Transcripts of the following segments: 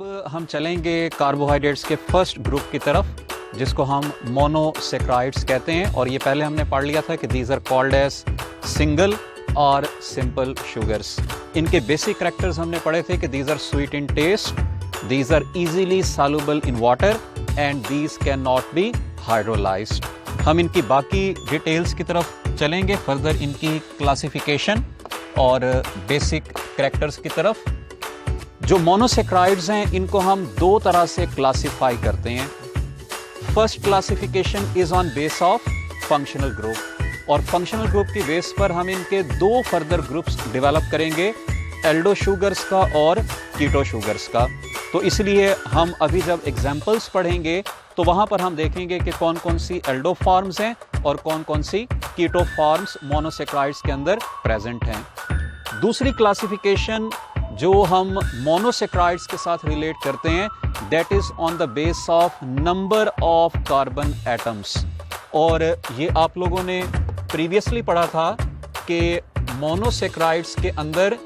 हम चलेंगे कार्बोहाइड्रेट्स के फर्स्ट ग्रुप की तरफ, जिसको हम मोनोसेक्राइड्स कहते हैं। और ये पहले हमने पढ़ लिया था कि these are called as single और सिंपल शुगर्स। इनके बेसिक कैरेक्टर्स हमने पढ़े थे कि these are sweet in taste, these are easily soluble in water and these can not be hydrolysed. हम इनकी बाकी डिटेल्स की तरफ चलेंगे, फर्दर इनकी क्लासिफिकेशन और बेसिक कैरेक्टर्स की तरफ। जो मोनोसेक्राइड्स हैं इनको हम दो तरह से क्लासिफाई करते हैं। First classification is on base of functional group, और फंक्शनल ग्रुप की बेस पर हम इनके दो फर्दर ग्रुप्स डेवलप करेंगे, एल्डो शुगर्स का और कीटो शुगर्स का। तो इसलिए हम अभी जब एग्जाम्पल्स पढ़ेंगे तो वहां पर हम देखेंगे कि कौन कौन सी एल्डो फॉर्म्स हैं और कौन कौन सी कीटो फॉर्म्स मोनोसेक्राइड्स के अंदर प्रेजेंट हैं। दूसरी क्लासिफिकेशन जो हम मोनोसेक्राइड्स के साथ रिलेट करते हैं, that is on the base of number of carbon atoms. और ये आप लोगों ने प्रीवियसली पढ़ा था कि मोनोसेक्राइड्स के अंदर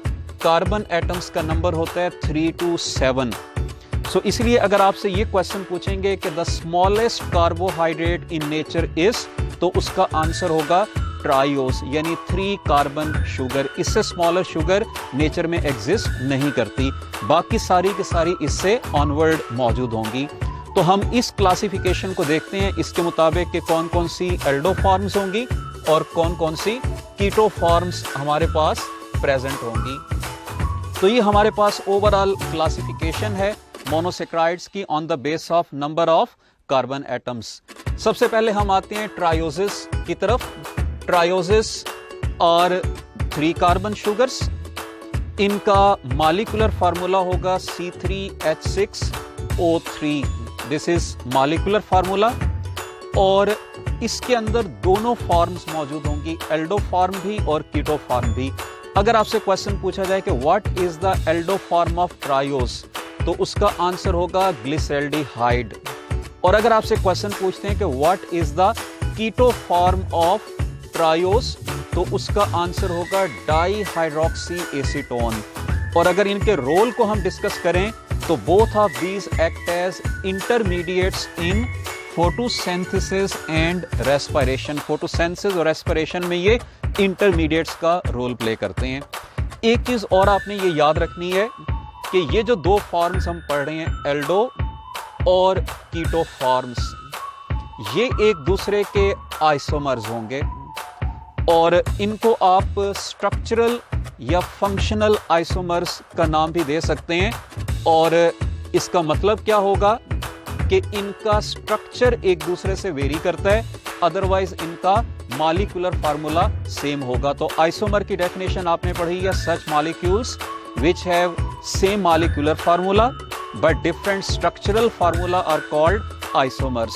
कार्बन एटम्स का नंबर होता है 3 to 7। सो इसलिए अगर आपसे ये क्वेश्चन पूछेंगे कि the smallest carbohydrate in nature is, तो उसका आंसर होगा ट्रायोस, यानी 3 कार्बन शुगर। इससे स्मॉलर शुगर नेचर में एग्जिस्ट नहीं करती, बाकी सारी की सारी इससे ऑनवर्ड मौजूद होंगी। तो हम इस क्लासिफिकेशन को देखते हैं, इसके मुताबिक कि कौन कौन सी एल्डो फॉर्म्स होंगी और कौन कौन सी कीटो फॉर्म्स हमारे पास प्रेजेंट होंगी। तो ये हमारे पास ओवरऑल क्लासिफिकेशन है मोनोसेक्राइड्स की on the base of number of carbon atoms. सबसे पहले हम आते हैं ट्रायोसिस की तरफ। ट्रायोसिस और 3 कार्बन शुगर्स, इनका मॉलिक्यूलर फार्मूला होगा C3H6O3। This is molecular formula, और इसके अंदर दोनों फॉर्म्स मौजूद होंगी, एल्डो फॉर्म भी और कीटो फॉर्म भी। अगर आपसे क्वेश्चन पूछा जाए कि what is the Aldo form of triose, तो उसका आंसर होगा ग्लिसरल्डिहाइड। और अगर आपसे क्वेश्चन पूछते हैं कि what is the keto form of triose, तो उसका आंसर होगा डाईहाइड्रोक्सी एसीटोन। और अगर इनके रोल को हम डिस्कस करें तो both of these act as intermediates in photosynthesis and respiration. Photosynthesis और रेस्पिरेशन में ये इंटरमीडिएट्स का रोल प्ले करते हैं। एक चीज और आपने ये याद रखनी है कि ये जो दो फॉर्म्स हम पढ़ रहे हैं, एल्डो और कीटो फॉर्म्स, ये एक दूसरे के आइसोमर्स होंगे, और इनको आप स्ट्रक्चरल या फंक्शनल आइसोमर्स का नाम भी दे सकते हैं। और इसका मतलब क्या होगा कि इनका स्ट्रक्चर एक दूसरे से वेरी करता है, अदरवाइज इनका मॉलिक्यूलर फार्मूला सेम होगा। तो आइसोमर की डेफिनेशन आपने पढ़ी है, सच molecules which have same molecular formula but different structural formula are called isomers।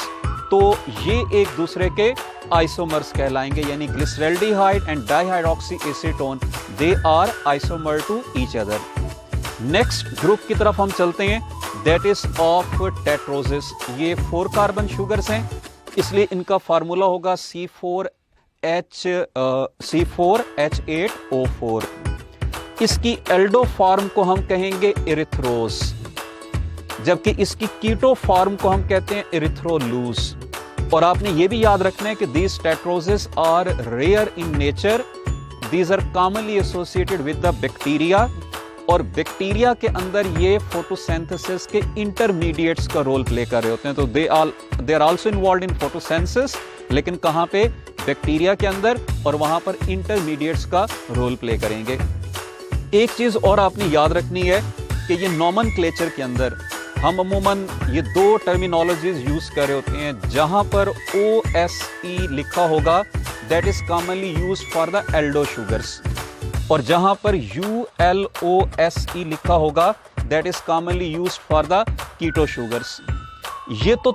तो ये एक दूसरे के आइसोमर्स कहलाएंगे, यानी glyceraldehyde and dihydroxy acetone, they are isomer to each other. Next group की तरफ हम चलते हैं, दैट इज ऑफ टेट्रोसिस। ये 4 कार्बन शुगर्स हैं, इसलिए इनका फार्मूला होगा C4H8O4। इसकी एल्डो फॉर्म को हम कहेंगे इरिथ्रोस, जबकि इसकी कीटो फॉर्म को हम कहते हैं इरिथ्रोलूस। और आपने ये भी याद रखना है कि these tetroses are rare in nature, these are commonly associated with the bacteria, और बैक्टीरिया के अंदर ये फोटोसिंथेसिस के इंटरमीडिएट्स का रोल प्ले कर रहे होते हैं। तो they are also involved in photosynthesis, लेकिन कहां पे? बैक्टीरिया के अंदर, और वहां पर इंटरमीडिएट्स का रोल प्ले करेंगे। एक चीज और आपने याद रखनी है कि ये नॉमेनक्लेचर के अंदर हम अमूमन ये दो टर्मिनोलॉजीज यूज कर रहे होते हैं। जहां पर OSE लिखा होगा, that is commonly used for the aldo sugars, और जहां पर ULOSE लिखा होगा, that is commonly used for the keto sugars. ये तो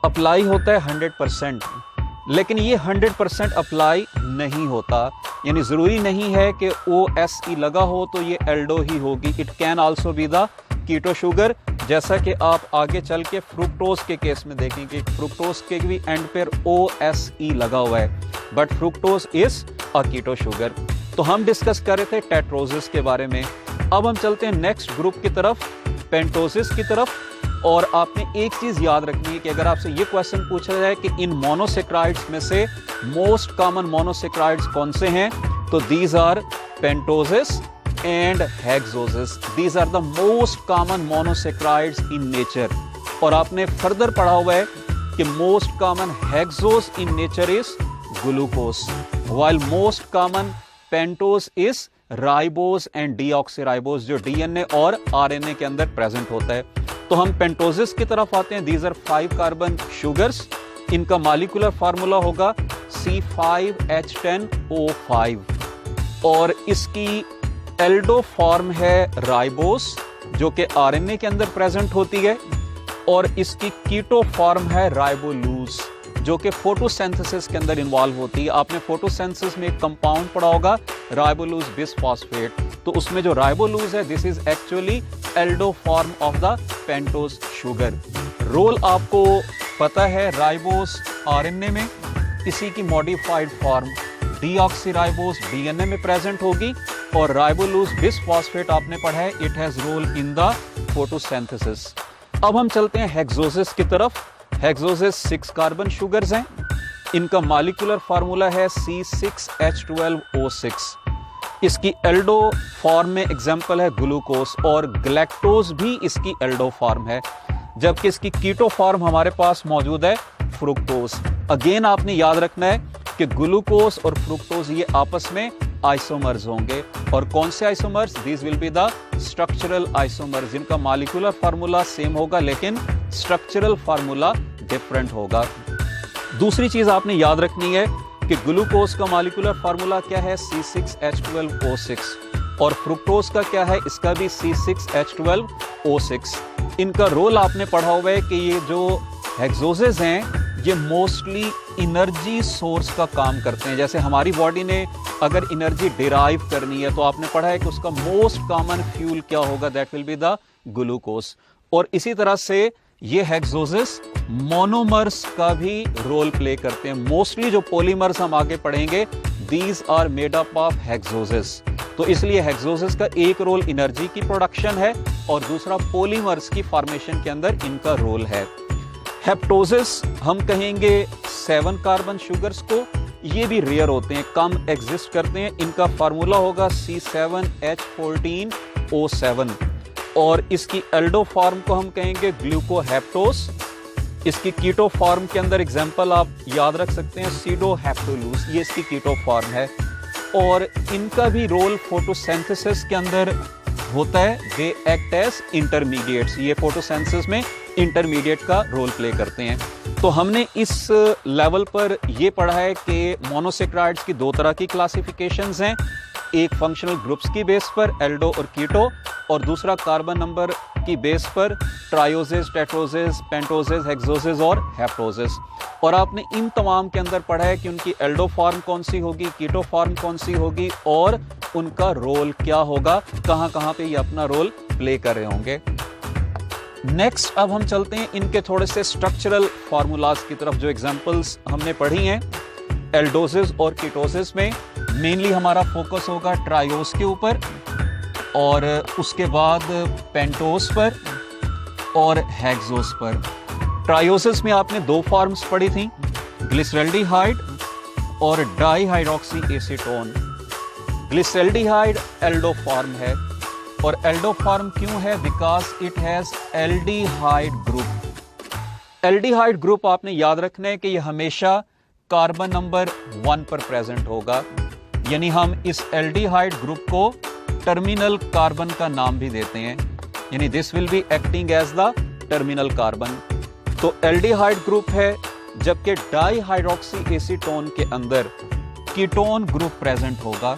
अप्लाई होता है 100%, लेकिन ये 100% अप्लाई नहीं होता, यानी जरूरी नहीं है कि OSE लगा हो तो ये एल्डो ही होगी। It can also be the keto sugar, जैसा कि आप आगे चल के फ्रुक्टोज के केस में देखेंगे। फ्रुक्टोज के भी एंड पर OSE लगा हुआ है, but fructose is a keto sugar. तो हम डिस्कस कर रहे थे टेट्रोसिस के बारे में। अब हम चलते हैं नेक्स्ट ग्रुप की तरफ, पेंटोसिस की तरफ। और आपने एक चीज याद रखनी है कि अगर आपसे ये क्वेश्चन पूछा जाए कि इन मोनोसेक्राइड्स में से मोस्ट कॉमन मोनोसेक्राइड्स कौन से हैं, तो these are pentoses and hexoses. These are the most common monosaccharides in nature. और आपने फर्दर पढ़ा हुआ है कि most common hexose in nature is glucose, while most common pentose is ribose and deoxyribose, जो डीएनए और आरएनए के अंदर प्रेजेंट होता है। तो हम पेंटोसिस की तरफ आते हैं। These are 5 carbon sugars. इनका मॉलिक्यूलर फार्मूला होगा C5H10O5 और इसकी एल्डो फॉर्म है राइबोस, जो कि आरएनए के अंदर प्रेजेंट होती है, और इसकी कीटो फॉर्म है राइबोलूज, जो कि फोटोसिंथेसिस के अंदर इन्वॉल्व होती है। आपने फोटोसिंथेसिस में एक कंपाउंड पढ़ा होगा राइबोलूज बिसफॉस्फेट, तो उसमें जो राइबोलूज है this is actually aldo form of the pentose sugar. Role आपको पता है, राइबोस आरएनए में, इसी की मॉडिफाइड फॉर्म डीऑक्सीराइबोस डीएनए में प्रेजेंट होगी, और राइबोलूज बिसफॉस्फेट आपने पढ़ा है, it has role in the photosynthesis. अब हम चलते हैं हेक्सोसिस की तरफ। हेक्सोसिस 6 कार्बन शुगर्स हैं। इनका मॉलिक्यूलर फार्मूला है C6H12O6। इसकी एल्डो फॉर्म में एग्जाम्पल है ग्लूकोज, और ग्लैक्टोज भी इसकी एल्डो फॉर्म है, जबकि इसकी कीटो फॉर्म हमारे पास मौजूद है फ्रुक्टोज। अगेन आपने याद रखना है कि ग्लूकोज और फ्रुक्टोज ये आपस में आइसोमर्स होंगे, और कौन से isomers? These will be the structural isomers, जिनका मॉलिक्यूलर फार्मूला सेम होगा लेकिन स्ट्रक्चरल फार्मूला डिफरेंट होगा। दूसरी चीज आपने याद रखनी है कि ग्लूकोज का मॉलिक्यूलर फार्मूला क्या है? C6H12O6, और फ्रुक्टोज का क्या है? इसका भी C6H12O6। इनका रोल आपने पढ़ा हुआ है कि ये जो हेक्सोसिस हैं ये मोस्टली एनर्जी सोर्स का काम करते हैं। जैसे हमारी बॉडी ने अगर एनर्जी डिराइव करनी है तो आपने पढ़ा है कि उसका मोस्ट कॉमन फ्यूल क्या होगा? That will be the glucose. और इसी तरह से ये हेक्सोसिस मोनोमर्स का भी रोल प्ले करते हैं। मोस्टली जो पॉलीमर्स हम आगे पढ़ेंगे these are made up of hexoses. तो इसलिए हेक्सोसिस का एक रोल एनर्जी की प्रोडक्शन है और दूसरा पॉलीमर्स की फॉर्मेशन के अंदर इनका रोल है। हेप्टोसिस हम कहेंगे 7 कार्बन शुगर्स को, ये भी रेयर होते हैं, कम एग्जिस्ट करते हैं। इनका फार्मूला होगा C7H14O7, और इसकी एल्डो फॉर्म को हम कहेंगे ग्लूकोहेप्टोस। इसकी कीटो फॉर्म के अंदर एग्जांपल आप याद रख सकते हैं सीडोहेप्टोलूस, ये इसकी कीटो फॉर्म है। और इनका भी रोल फोटोसिंथेसिस के अंदर होता है। दे एक्ट एज इंटरमीडिएट्स, ये फोटोसिंथेसिस में इंटरमीडिएट का रोल प्ले करते हैं। तो हमने इस लेवल पर यह पढ़ा है कि मोनोसेक्राइड्स की 2 तरह की क्लासिफिकेशंस हैं, एक फंक्शनल ग्रुप्स की बेस पर एल्डो और कीटो, और दूसरा कार्बन नंबर की बेस पर ट्रायोसिस, टेट्रोसिस, पेंटोसिस, हेक्सोसिस और हेप्टोसिस। और आपने इन तमाम के अंदर पढ़ा है कि उनकी एल्डो फॉर्म कौन सी होगी, कीटो फॉर्म कौन सी होगी, और उनका रोल क्या होगा, कहां कहां पे ये अपना रोल प्ले कर रहे होंगे। नेक्स्ट अब हम चलते हैं इनके थोड़े से स्ट्रक्चरल फार्मूलाज की तरफ, जो एग्जांपल्स हमने पढ़ी हैं एल्डोसिस और कीटोसिस में। मेनली हमारा फोकस होगा ट्रायोस के ऊपर, और उसके बाद पेंटोस पर और हेक्सोस पर। ट्रायोसिस में आपने 2 फॉर्म्स पढ़ी थी, ग्लिसरल्डिहाइड और dihydroxy acetone. Glyceraldehyde Aldo form है, और एल्डो फॉर्म क्यों है? Because it has aldehyde group. Aldehyde group आपने याद रखना है कि यह हमेशा कार्बन नंबर 1 पर प्रेजेंट होगा, यानी हम इस एल्डिहाइड ग्रुप को टर्मिनल कार्बन का नाम भी देते हैं, यानी this will be acting as the terminal carbon. तो एल्डिहाइड ग्रुप है, जबकि डाईहाइड्रोक्सी एसीटोन के अंदर कीटोन ग्रुप प्रेजेंट होगा,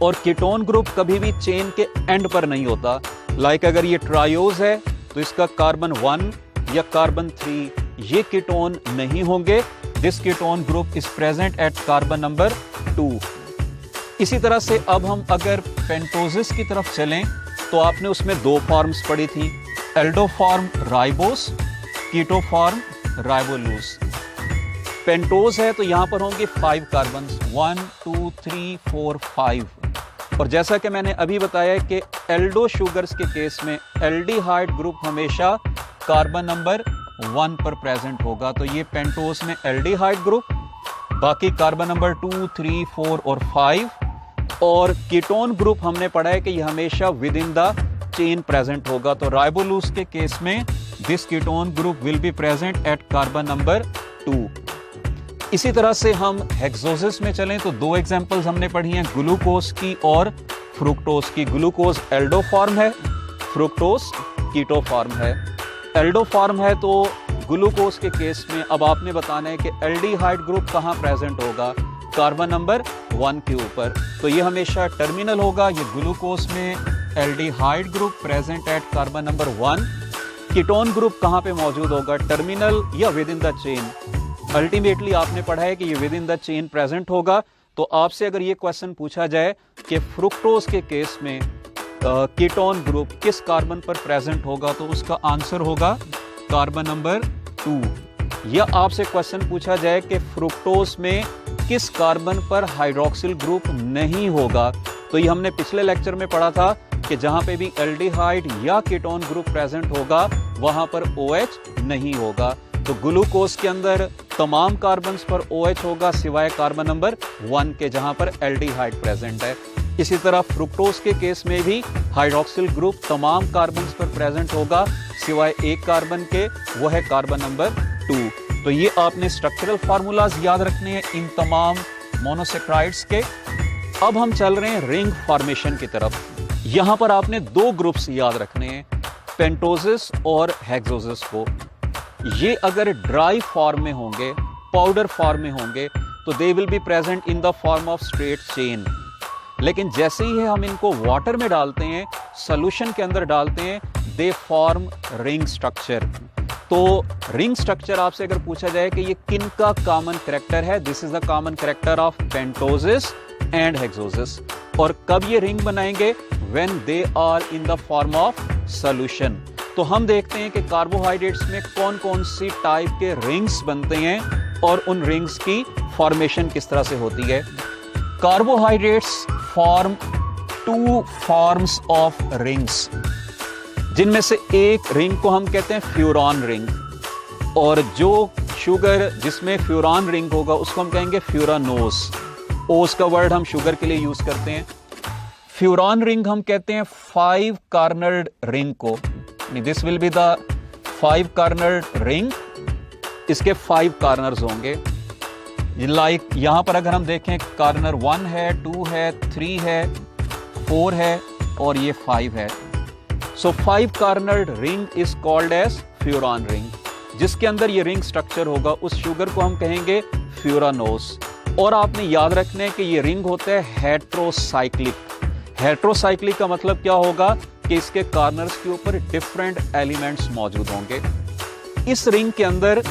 और कीटोन ग्रुप कभी भी चेन के एंड पर नहीं होता। लाइक अगर ये ट्रायोज है तो इसका कार्बन 1 या कार्बन 3 ये कीटोन नहीं होंगे। This ketone group is present at carbon number 2। इसी तरह से अब हम अगर पेंटोसिस की तरफ चलें तो आपने उसमें 2 फॉर्म्स पढ़ी थी, aldo form ribose, keto form ribulose. Pentose है तो यहां पर होंगे 5 कार्बन, 1 2 3 4 5। और जैसा कि मैंने अभी बताया कि एल्डो शुगर्स के केस में एल्डिहाइड ग्रुप हमेशा कार्बन नंबर 1 पर प्रेजेंट होगा। तो ये पेंटोज में एल्डिहाइड ग्रुप, बाकी कार्बन नंबर 2, 3, 4 और 5। और कीटोन ग्रुप हमने पढ़ा है कि ये हमेशा with in the chain present होगा। तो राइबोलूस के केस में this ketone group will be present at carbon number 2। इसी तरह से हम हेक्सोसिस में चलें तो दो एग्जांपल्स हमने पढ़ी हैं, ग्लूकोज की और फ्रुक्टोज की। ग्लूकोज एल्डो फॉर्म है, फ्रुक्टोज कीटो फॉर्म है। एल्डो फॉर्म है तो ग्लूकोज के केस में अब आपने बताना है कि एल्डिहाइड ग्रुप कहां प्रेजेंट होगा, कार्बन नंबर 1 के ऊपर। तो ये हमेशा टर्मिनल होगा। ये ग्लूकोज में aldehyde group present at carbon number 1। Ketone group कहां पे मौजूद होगा, टर्मिनल या with in the chain. Ultimately आपने पढ़ा है कि ये with in the chain present होगा। तो आपसे अगर ये क्वेश्चन पूछा जाए कि फ्रुक्टोज के केस में कीटोन ग्रुप किस कार्बन पर प्रेजेंट होगा, तो उसका आंसर होगा कार्बन नंबर 2। या आपसे क्वेश्चन पूछा जाए कि फ्रुक्टोज में किस कार्बन पर हाइड्रोक्सिल ग्रुप नहीं होगा, तो ये हमने पिछले लेक्चर में पढ़ा था कि जहां पे भी एल्डिहाइड या कीटोन ग्रुप प्रेजेंट होगा वहां पर OH नहीं होगा। तो ग्लूकोज के अंदर तमाम कार्बन्स पर OH होगा सिवाय कार्बन नंबर 1 के, जहां पर एल्डिहाइड प्रेजेंट है। इसी तरह फ्रुक्टोज के केस में भी हाइड्रोक्सिल ग्रुप तमाम कार्बन्स पर प्रेजेंट होगा सिवाय एक कार्बन के, वो है कार्बन नंबर 2। तो ये आपने स्ट्रक्चरल फार्मूलाज याद रखने हैं इन तमाम मोनोसेक्राइड्स के। अब हम चल रहे हैं रिंग फॉर्मेशन की तरफ। यहां पर आपने दो ग्रुप्स याद रखने हैं, पेंटोसिस और हेक्सोसिस को। ये अगर ड्राई फॉर्म में होंगे, पाउडर फॉर्म में होंगे, तो they will be present in the form of straight chain. लेकिन जैसे ही हम इनको वाटर में डालते हैं, सॉल्यूशन के अंदर डालते हैं, दे फॉर्म रिंग स्ट्रक्चर। तो रिंग स्ट्रक्चर आपसे अगर पूछा जाए कि ये किन का कॉमन कैरेक्टर है, this is the common character of pentoses and hexoses. और कब ये रिंग बनाएंगे, when they are in the form of solution. तो हम देखते हैं कि कार्बोहाइड्रेट्स में कौन कौन सी टाइप के रिंग्स बनते हैं और उन रिंग्स की फॉर्मेशन किस तरह से होती है। Carbohydrates form 2 forms of rings, जिनमें से एक रिंग को हम कहते हैं फ्यूरॉन रिंग, और जो शुगर जिसमें फ्यूरॉन रिंग होगा उसको हम कहेंगे फ्यूरानोस। ओस का वर्ड हम शुगर के लिए यूज करते हैं। फ्यूरॉन रिंग हम कहते हैं 5 कार्नर्ड रिंग को। This will be the 5 cornered ring. इसके 5 कार्नर्स होंगे। लाइक यहां पर अगर हम देखें, कार्नर 1 है, 2 है, 3 है, 4 है और ये 5 है। So 5 cornered ring is called as furan ring. जिसके अंदर ये रिंग स्ट्रक्चर होगा उस शुगर को हम कहेंगे फ्यूरानोस। और आपने याद रखना है कि ये रिंग होता है हेट्रोसाइक्लिक। हेट्रोसाइक्लिक का मतलब क्या होगा कि इसके कार्नर्स के ऊपर डिफरेंट एलिमेंट्स मौजूद होंगे। इस रिंग के अंदर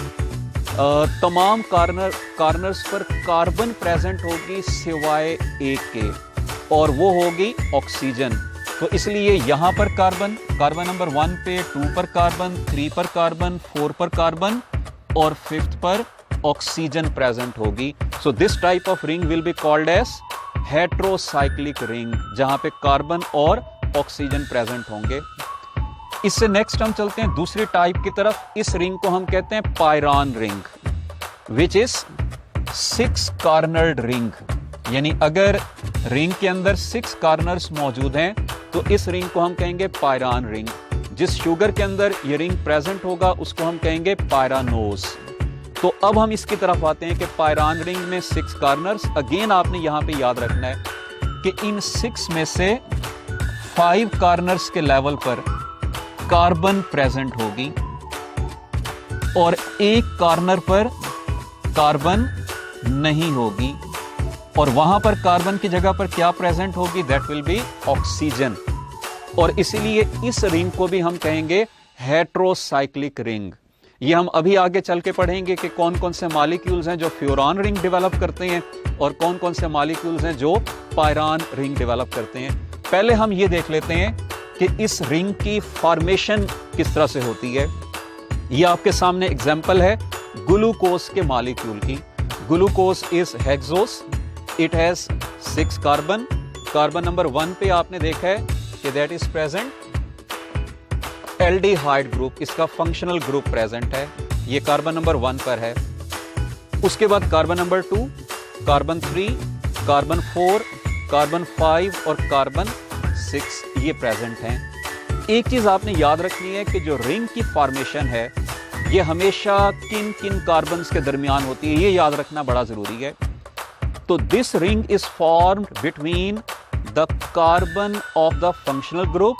तमाम कार्नर्स पर कार्बन प्रेजेंट होगी सिवाय एक के, और वो होगी ऑक्सीजन। तो इसलिए यहां पर कार्बन नंबर 1 पे, 2 पर कार्बन, 3 पर कार्बन, 4 पर कार्बन और 5th पर ऑक्सीजन प्रेजेंट होगी। So this type of ring will be called as heterocyclic ring, जहां पे कार्बन और ऑक्सीजन प्रेजेंट होंगे। इससे नेक्स्ट हम चलते हैं दूसरी टाइप की तरफ। इस रिंग को हम कहते हैं पायरॉन रिंग, विच इज 6 कार्नर्ड रिंग। यानी अगर रिंग के अंदर 6 कार्नर्स मौजूद हैं तो इस रिंग को हम कहेंगे पायरॉन रिंग। जिस शुगर के अंदर ये रिंग प्रेजेंट होगा उसको हम कहेंगे पायरानोस। तो अब हम इसकी तरफ आते हैं कि पायरॉन रिंग में 6 कार्नर्स। अगेन आपने यहां पे याद रखना है कि इन 6 में से 5 कार्नर्स के लेवल पर कार्बन प्रेजेंट होगी और एक कार्नर पर कार्बन नहीं होगी, और वहां पर कार्बन की जगह पर क्या प्रेजेंट होगी, दैट विल बी ऑक्सीजन। और इसीलिए इस रिंग को भी हम कहेंगे हेट्रोसाइक्लिक रिंग। ये हम अभी आगे चल के पढ़ेंगे कि कौन कौन से मॉलिक्यूल्स हैं जो फ्यूरॉन रिंग डेवलप करते हैं और कौन कौन से मॉलिक्यूल्स हैं जो पायरॉन रिंग डेवलप करते हैं। पहले हम ये देख लेते हैं कि इस रिंग की फॉर्मेशन किस तरह से होती है। ये आपके सामने एग्जांपल है ग्लूकोज के मॉलिक्यूल की। Glucose is hexose, it has 6 carbon, carbon number 1 पे आपने देखा है कि that is present aldehyde group, इसका फंक्शनल ग्रुप प्रेजेंट है, ये कार्बन नंबर 1 पर है। उसके बाद carbon number 2, carbon 3, carbon 4, carbon 5 और कार्बन 6 ये प्रेजेंट हैं। एक चीज आपने याद रखनी है कि जो रिंग की फॉर्मेशन है ये हमेशा किन किन कार्बन्स के दरमियान होती है, ये याद रखना बड़ा जरूरी है। तो this ring is formed between the carbon of the functional group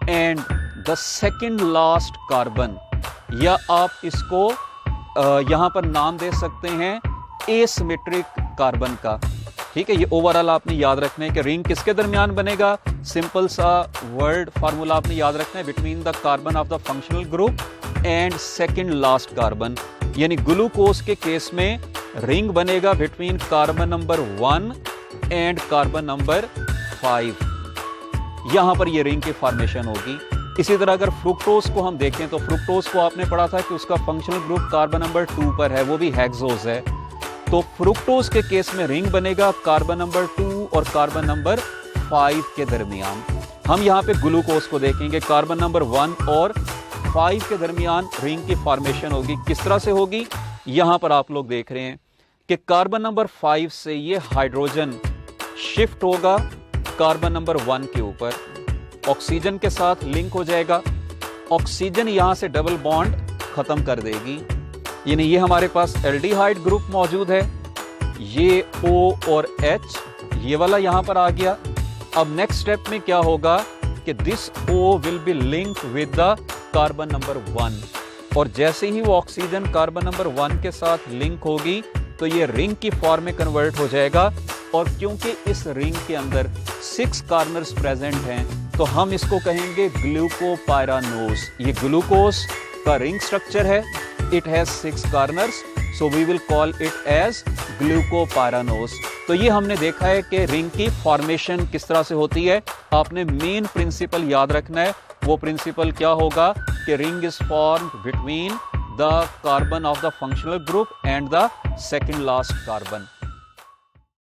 and the second last carbon, या आप इसको यहां पर नाम दे सकते हैं एसिमेट्रिक कार्बन का। ठीक है, ये ओवरऑल आपने याद रखना है कि रिंग किसके दरमियान बनेगा। सिंपल सा वर्ड फार्मूला आपने याद रखना है, between the carbon of the functional group and second last carbon. यानी ग्लूकोज के केस में रिंग बनेगा between carbon number 1 and carbon number 5, यहां पर ये रिंग की फॉर्मेशन होगी। इसी तरह अगर फ्रुक्टोज को हम देखें तो फ्रुक्टोज को आपने पढ़ा था कि उसका फंक्शनल ग्रुप कार्बन नंबर 2 पर है, वो भी हेक्सोज है। तो फ्रुक्टोज के केस में रिंग बनेगा कार्बन नंबर 2 और कार्बन नंबर 5 के दरमियान। हम यहाँ पे ग्लूकोज को देखेंगे, कार्बन नंबर 1 और 5 के दरमियान रिंग की फॉर्मेशन होगी। किस तरह से होगी, यहाँ पर आप लोग देख रहे हैं कि कार्बन नंबर 5 से ये हाइड्रोजन शिफ्ट होगा कार्बन नंबर 1 के ऊपर, ऑक्सीजन के साथ लिंक हो जाएगा, ऑक्सीजन यहां से डबल बॉन्ड खत्म कर देगी, यानी ये हमारे पास एल्डिहाइड ग्रुप मौजूद है, ये O और H ये वाला यहां पर आ गया। अब नेक्स्ट स्टेप में क्या होगा कि this O will be link with the carbon number 1, और जैसे ही वो ऑक्सीजन कार्बन नंबर 1 के साथ लिंक होगी तो ये रिंग की फॉर्म में कन्वर्ट हो जाएगा। और क्योंकि इस रिंग के अंदर 6 कार्नर्स प्रेजेंट हैं तो हम इसको कहेंगे ग्लूकोपायरानोज। ये ग्लूकोज का रिंग स्ट्रक्चर है, it has 6 corners, so we will call it as glucopyranose. तो ये हमने देखा है कि रिंग की फॉर्मेशन किस तरह से होती है। आपने मेन प्रिंसिपल याद रखना है, वो प्रिंसिपल क्या होगा कि ring is formed between the carbon of the functional group and the second last carbon.